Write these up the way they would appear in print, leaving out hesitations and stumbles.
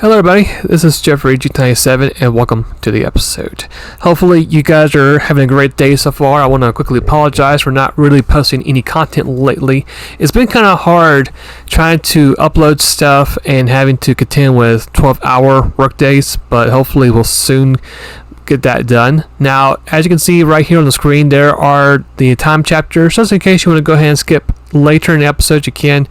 Hello everybody, this is Jeffrey GT7 and welcome to the episode. Hopefully you guys are having a great day so far. I want to quickly apologize for not really posting any content lately. It's been kind of hard trying to upload stuff and having to contend with 12-hour work days, but hopefully we'll soon get that done. Now, as you can see right here on the screen, there are the time chapters. Just in case you want to go ahead and skip later in the episode, you can.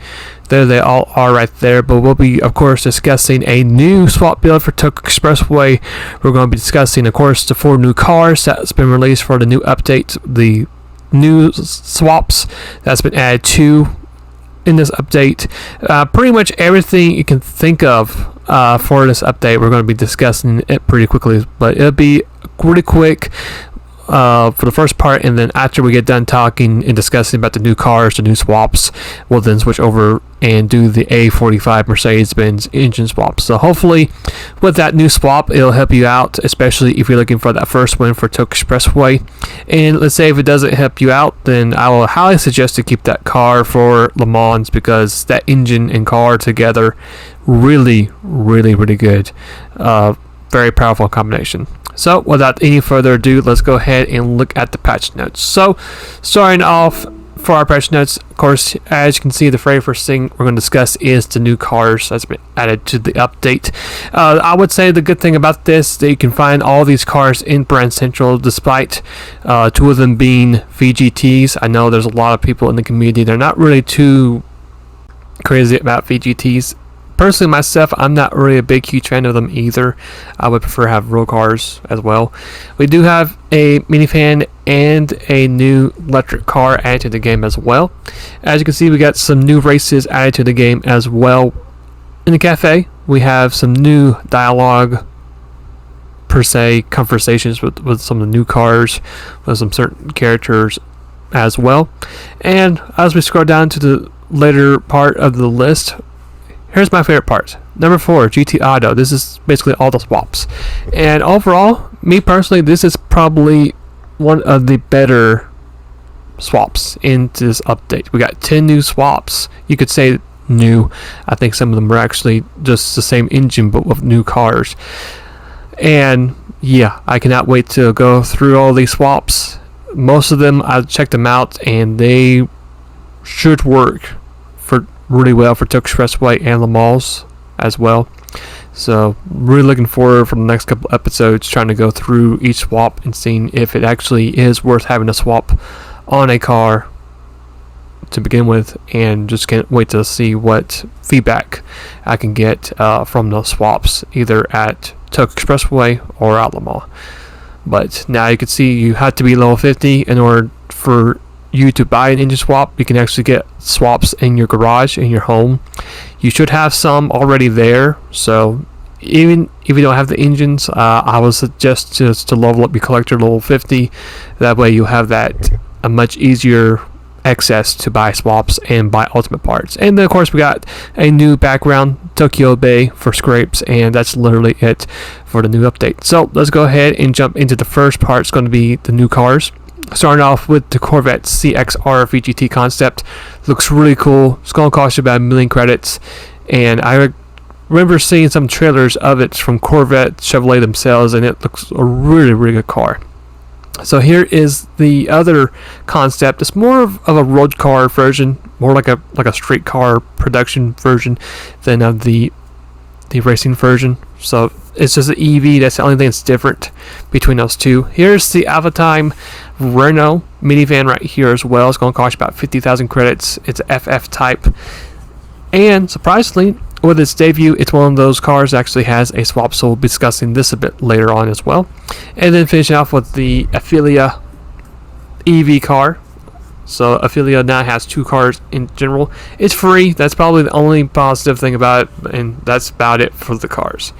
There they all are right there, but we'll be, of course, discussing a new swap build for Tokyo Expressway. We're going to be discussing, of course, the 4 new cars that's been released for the new update, the new swaps that's been added to in this update. Pretty much everything you can think of for this update, we're going to be discussing it pretty quickly, but it'll be pretty quick for the first part, and then after we get done talking and discussing about the new cars, the new swaps, we'll then switch over and do the A45 Mercedes-Benz engine swap. So hopefully with that new swap, it'll help you out, especially if you're looking for that first win for Tokyo Expressway. And let's say if it doesn't help you out, then I will highly suggest to keep that car for Le Mans, because that engine and car together really good. Very powerful combination. So without any further ado, let's go ahead and look at the patch notes. So starting off for our patch notes, of course, as you can see, the very first thing we're going to discuss is the new cars that's been added to the update. I would say the good thing about this, that you can find all these cars in Brand Central, despite 2 of them being VGTs. I know there's a lot of people in the community, they're not really too crazy about VGTs. Personally, myself, I'm not really a huge fan of them either. I would prefer to have real cars as well. We do have a minifan and a new electric car added to the game as well. As you can see, we got some new races added to the game as well. In the cafe, we have some new dialogue, per se, conversations with some of the new cars, with some certain characters as well. And as we scroll down to the later part of the list, here's my favorite part. Number 4, GT Auto. This is basically all the swaps. And overall, me personally, this is probably one of the better swaps in this update. We got 10 new swaps. You could say new. I think some of them are actually just the same engine, but with new cars. And yeah, I cannot wait to go through all these swaps. Most of them, I've checked them out, and they should work really well for Tokyo Expressway and Le Mans as well. So really looking forward for the next couple episodes, trying to go through each swap and seeing if it actually is worth having a swap on a car to begin with, and just can't wait to see what feedback I can get from those swaps, either at Tokyo Expressway or at Le Mans. But now you can see you have to be level 50 in order for you to buy an engine swap. You can actually get swaps in your garage, in your home. You should have some already there, so even if you don't have the engines, I would suggest just to level up your collector level 50. That way you have that a much easier access to buy swaps and buy ultimate parts. And then of course we got a new background, Tokyo Bay, for scrapes, and that's literally it for the new update. So let's go ahead and jump into the first part. It's going to be the new cars. Starting off with the Corvette CXR VGT concept. Looks really cool. It's going to cost you about 1 million credits. And I remember seeing some trailers of it from Corvette Chevrolet themselves, and it looks a really good car. So here is the other concept. It's more of a road car version, more like a street car production version than of the racing version. So it's just an EV. That's the only thing that's different between those two. Here's the A45 Renault minivan right here as well. It's going to cost about 50,000 credits. It's a FF type, and surprisingly, with its debut, it's one of those cars that actually has a swap, so we'll be discussing this a bit later on as well. And then finishing off with the Afilia EV car. So Afilia now has 2 cars in general. It's free. That's probably the only positive thing about it, and that's about it for the cars.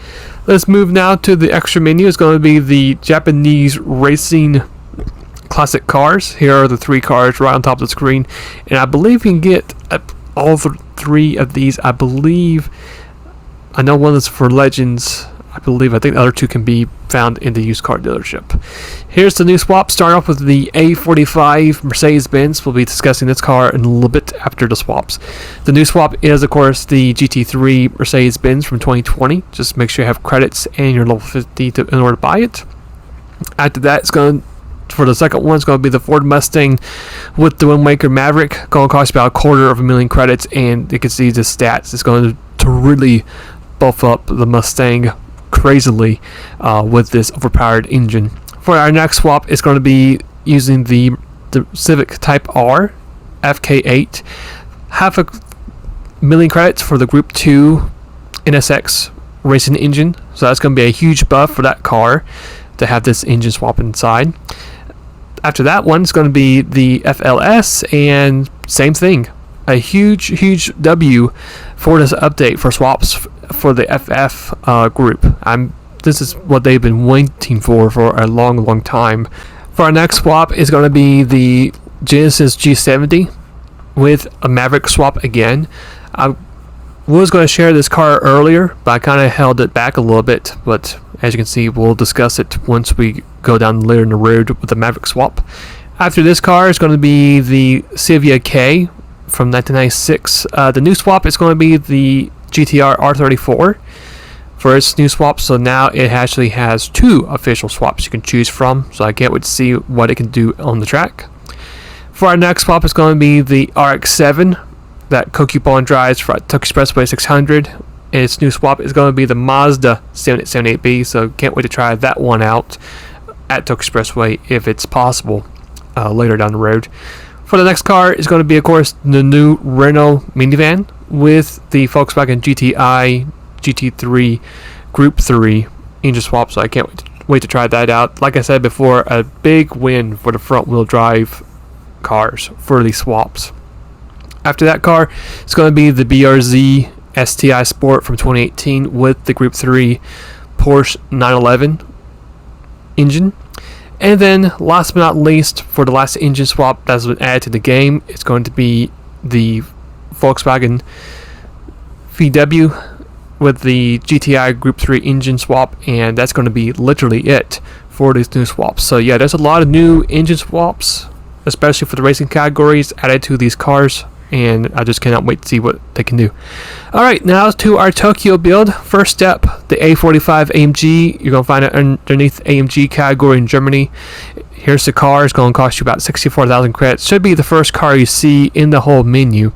Let's move now to the extra menu. It's going to be the Japanese racing classic cars. Here are the 3 cars right on top of the screen, and I believe you can get all 3 of these. I know one is for Legends. I think the other two can be found in the used car dealership. Here's the new swap. Starting off with the A45 Mercedes-Benz. We'll be discussing this car in a little bit after the swaps. The new swap is, of course, the GT3 Mercedes-Benz from 2020. Just make sure you have credits and you're level 50 in order to buy it. After that, for the second one, it's going to be the Ford Mustang with the Wind Waker Maverick. Going to cost about $250,000 credits, and you can see the stats. It's going to really buff up the Mustang crazily with this overpowered engine. For our next swap, it's going to be using the Civic Type R FK8. $500,000 credits for the Group 2 NSX racing engine. So that's going to be a huge buff for that car to have this engine swap inside. After that one, it's going to be the FLS, and same thing. A huge W for this update for swaps for the FF group. This is what they've been waiting for a long time. For our next swap is going to be the Genesis G70 with a Maverick swap again. I was going to share this car earlier, but I kind of held it back a little bit. But as you can see, we'll discuss it once we go down later in the road with the Maverick swap. After this car is going to be the Silvia K from 1996. The new swap is going to be the GTR R34 for its new swap. So now it actually has 2 official swaps you can choose from. So I can't wait to see what it can do on the track. For our next swap is going to be the RX-7 that Coupon drives for Tokyo Expressway 600. And its new swap is going to be the Mazda 78B. So can't wait to try that one out at Tokyo Expressway if it's possible later down the road. For the next car is going to be, of course, the new Renault minivan with the Volkswagen GTI GT3 Group 3 engine swap. So I can't wait to try that out. Like I said before, a big win for the front wheel drive cars for these swaps. After that car, it's going to be the BRZ STI Sport from 2018 with the Group 3 Porsche 911 engine. And then, last but not least, for the last engine swap that's been added to the game, it's going to be the Volkswagen VW with the GTI Group 3 engine swap, and that's going to be literally it for these new swaps. So yeah, there's a lot of new engine swaps, especially for the racing categories, added to these cars, and I just cannot wait to see what they can do. Alright, now to our Tokyo build. First step, the A45 AMG. You're going to find it underneath AMG category in Germany. Here's the car. It's going to cost you about 64,000 credits. Should be the first car you see in the whole menu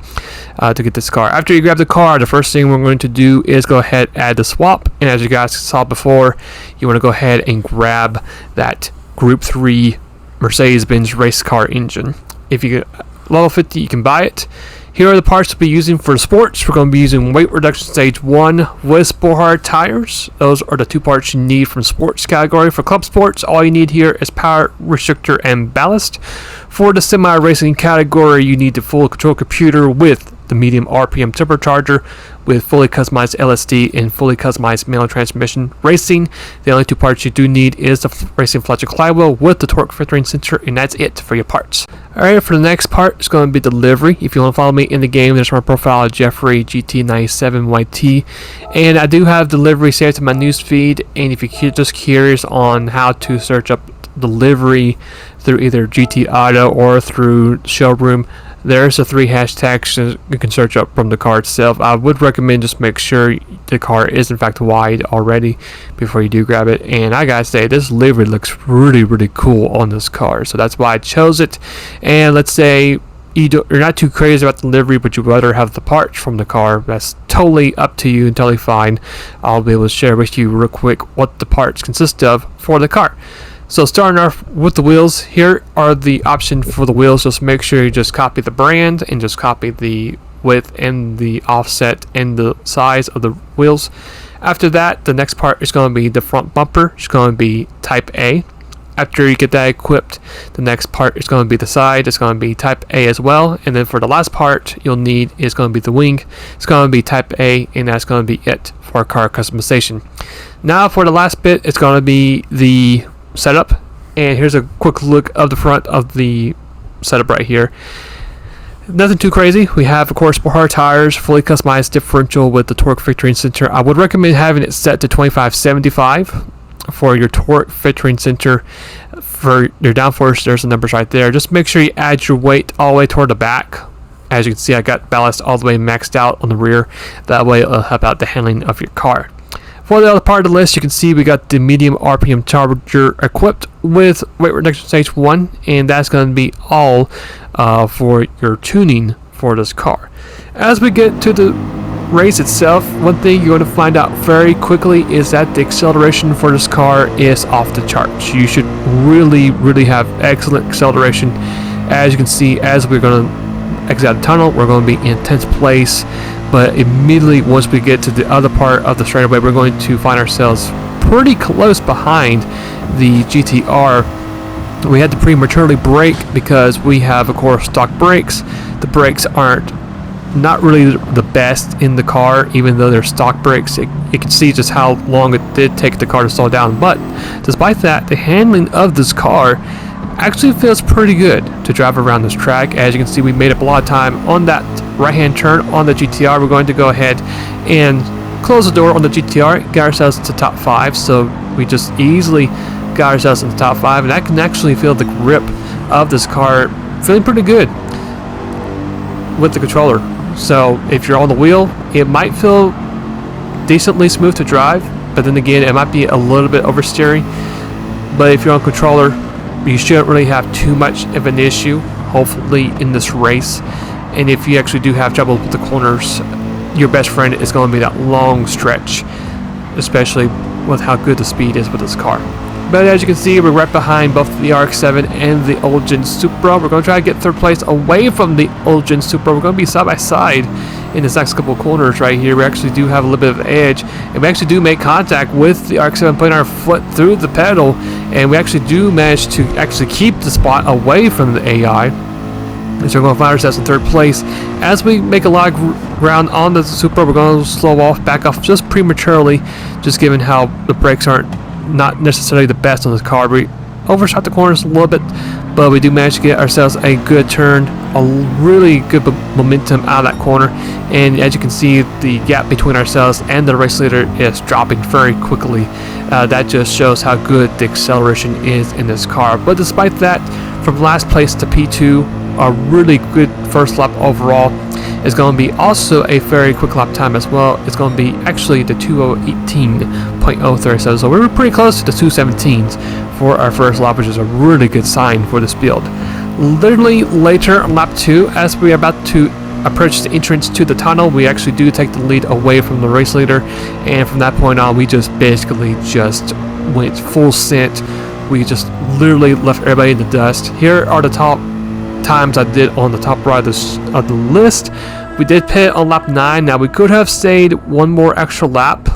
to get this car. After you grab the car, the first thing we're going to do is go ahead and add the swap. And as you guys saw before, you want to go ahead and grab that Group 3 Mercedes-Benz race car engine. If you get level 50, you can buy it. Here are the parts we'll be using for the sports. We're going to be using weight reduction stage 1 with Sporhard tires. Those are the 2 parts you need from sports category. For club sports, all you need here is power restrictor and ballast. For the semi-racing category, you need the full control computer with the medium RPM turbocharger with fully customized LSD and fully customized manual transmission. Racing, the only 2 parts you do need is the racing fletcher flywheel with the torque filtering sensor, and that's it for your parts. Alright, for the next part, it's going to be delivery. If you want to follow me in the game, there's my profile, Jeffrey GT97YT, and I do have delivery saved to my news feed. And if you're just curious on how to search up delivery through either GT Auto or through Showroom, there's the 3 hashtags you can search up from the car itself. I would recommend just make sure the car is in fact wide already before you do grab it. And I gotta say, this livery looks really cool on this car, so that's why I chose it. And let's say you're not too crazy about the livery, but you'd rather have the parts from the car. That's totally up to you and totally fine. I'll be able to share with you real quick what the parts consist of for the car. So starting off with the wheels, here are the options for the wheels. Just make sure you just copy the brand and just copy the width and the offset and the size of the wheels. After that, the next part is going to be the front bumper. It's going to be type A. After you get that equipped, the next part is going to be the side. It's going to be type A as well. And then for the last part you'll need is going to be the wing. It's going to be type A, and that's going to be it for car customization. Now for the last bit, it's going to be the setup, and here's a quick look of the front of the setup right here. Nothing too crazy. We have, of course, hard tires, fully customized differential with the torque vectoring center. I would recommend having it set to 2575 for your torque vectoring center. For your downforce, there's the numbers right there. Just make sure you add your weight all the way toward the back. As you can see, I got ballast all the way maxed out on the rear. That way it'll help out the handling of your car. For the other part of the list, you can see we got the medium RPM charger equipped with weight reduction stage 1, and that's going to be all for your tuning for this car. As we get to the race itself, one thing you're going to find out very quickly is that the acceleration for this car is off the charts. You should really have excellent acceleration. As you can see, as we're going to exit out the tunnel, we're going to be in 10th place. But immediately once we get to the other part of the straightaway, we're going to find ourselves pretty close behind the GTR. We had to prematurely brake because we have, of course, stock brakes. The brakes aren't not really the best in the car, even though they're stock brakes. You can see just how long it did take the car to slow down. But despite that, the handling of this car actually feels pretty good to drive around this track. As you can see, we made up a lot of time on that right hand turn on the GTR. We're going to go ahead and close the door on the GTR, get ourselves to top 5. So we just easily got ourselves in the top 5, and I can actually feel the grip of this car feeling pretty good with the controller. So if you're on the wheel, it might feel decently smooth to drive, but then again, it might be a little bit oversteering. But if you're on controller, you shouldn't really have too much of an issue, hopefully, in this race. And if you actually do have trouble with the corners, your best friend is going to be that long stretch, especially with how good the speed is with this car. But as you can see, we're right behind both the RX-7 and the old gen Supra. We're going to try to get 3rd place away from the old gen Supra. We're going to be side by side in this next couple of corners right here. We actually do have a little bit of edge, and we actually do make contact with the RX-7, putting our foot through the pedal, and we actually do manage to actually keep the spot away from the AI. So we're going to find ourselves in 3rd place. As we make a lot of ground on the Supra, we're going to slow off, back off just prematurely, just given how the brakes aren't not necessarily the best on this car. We overshot the corners a little bit, but we do manage to get ourselves a good turn, a really good momentum out of that corner. And as you can see, the gap between ourselves and the race leader is dropping very quickly. That just shows how good the acceleration is in this car. But despite that, from last place to P2, a really good first lap overall. Is going to be also a very quick lap time as well. It's going to be actually the 2:18.037. So we were pretty close to the 2:17s for our first lap, which is a really good sign for this build. Literally later on lap 2, as we are about to approach the entrance to the tunnel, we actually do take the lead away from the race leader, and from that point on, we just basically just went full scent. We just literally left everybody in the dust. Here are the top times I did on the top right of the list. We did pit on lap 9. Now we could have stayed one more extra lap,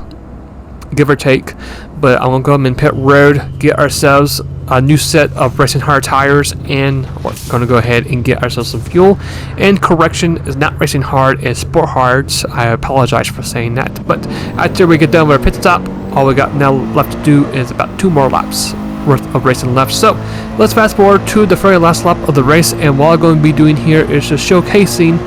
give or take, but I'm gonna go ahead and pit road, get ourselves a new set of racing hard tires, and we're gonna go ahead and get ourselves some fuel. And correction, is not racing hard, it's sport hards. I apologize for saying that, but after we get done with our pit stop, all we got now left to do is about 2 more laps worth of racing left. So let's fast forward to the very last lap of the race, and what I'm going to be doing here is just showcasing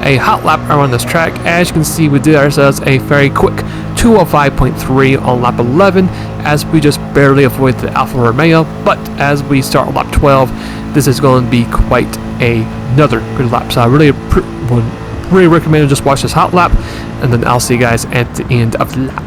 a hot lap around this track. As you can see, we did ourselves a very quick 2:05.3 on lap 11, as we just barely avoid the Alfa Romeo. But as we start on lap 12, this is going to be quite another good lap. So I really would recommend just watch this hot lap, and then I'll see you guys at the end of the lap.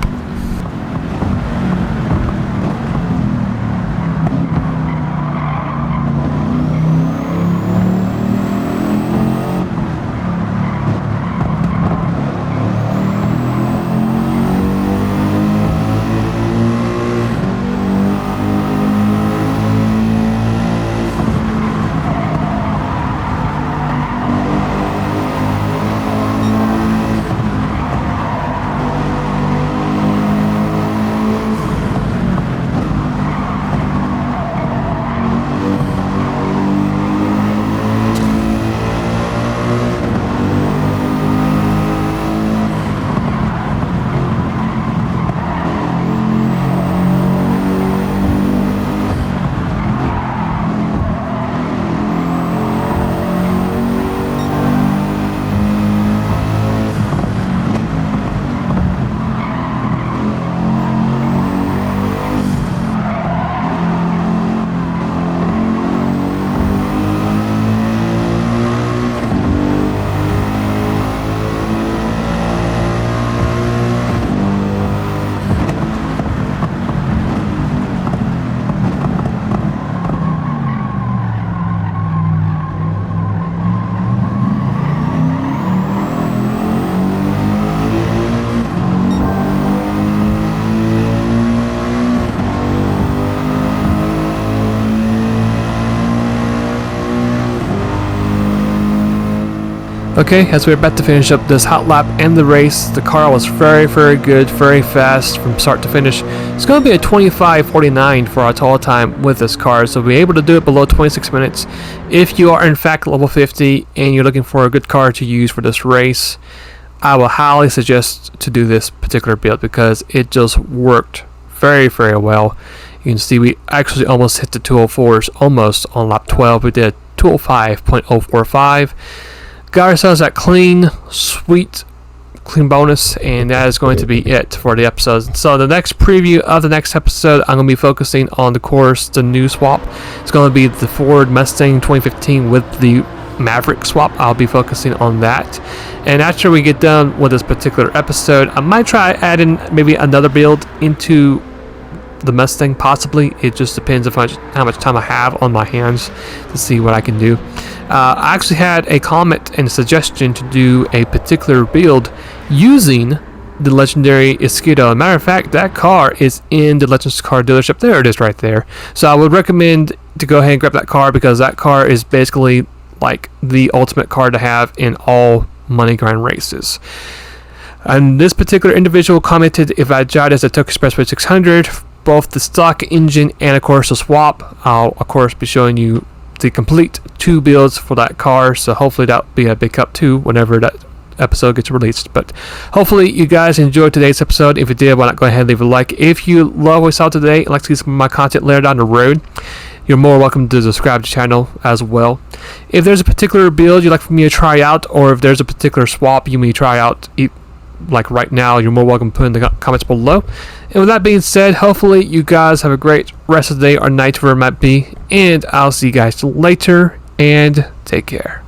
Okay, as we're about to finish up this hot lap and the race, the car was very good, very fast from start to finish. It's going to be a 25:49 for our total time with this car, so we'll be able to do it below 26 minutes. If you are in fact level 50 and you're looking for a good car to use for this race, I will highly suggest to do this particular build because it just worked very well. You can see we actually almost hit the 204s almost on lap 12. We did 205.045. Got ourselves that clean bonus, and that is going to be it for the episode. So the next preview of the next episode, I'm going to be focusing on the new swap. It's going to be the Ford Mustang 2015 with the Maverick swap. I'll be focusing on that. And after we get done with this particular episode, I might try adding maybe another build into the Mustang, possibly. It just depends on how much time I have on my hands to see what I can do. I actually had a comment and a suggestion to do a particular build using the legendary Escudo. Matter of fact, that car is in the Legends car dealership. There it is right there. So I would recommend to go ahead and grab that car because that car is basically like the ultimate car to have in all money grind races. And this particular individual commented if I drive as a Tokyo Expressway 600, both the stock engine and of course the swap. I'll of course be showing you the complete 2 builds for that car, so hopefully that'll be a big up too whenever that episode gets released. But hopefully you guys enjoyed today's episode. If you did, why not go ahead and leave a like. If you love what you saw today and like to see some of my content later down the road, you're more welcome to subscribe to the channel as well. If there's a particular build you'd like for me to try out, or if there's a particular swap you may try out like right now, you're more welcome to put in the comments below. And with that being said, hopefully you guys have a great rest of the day or night wherever it might be, and I'll see you guys later, and take care.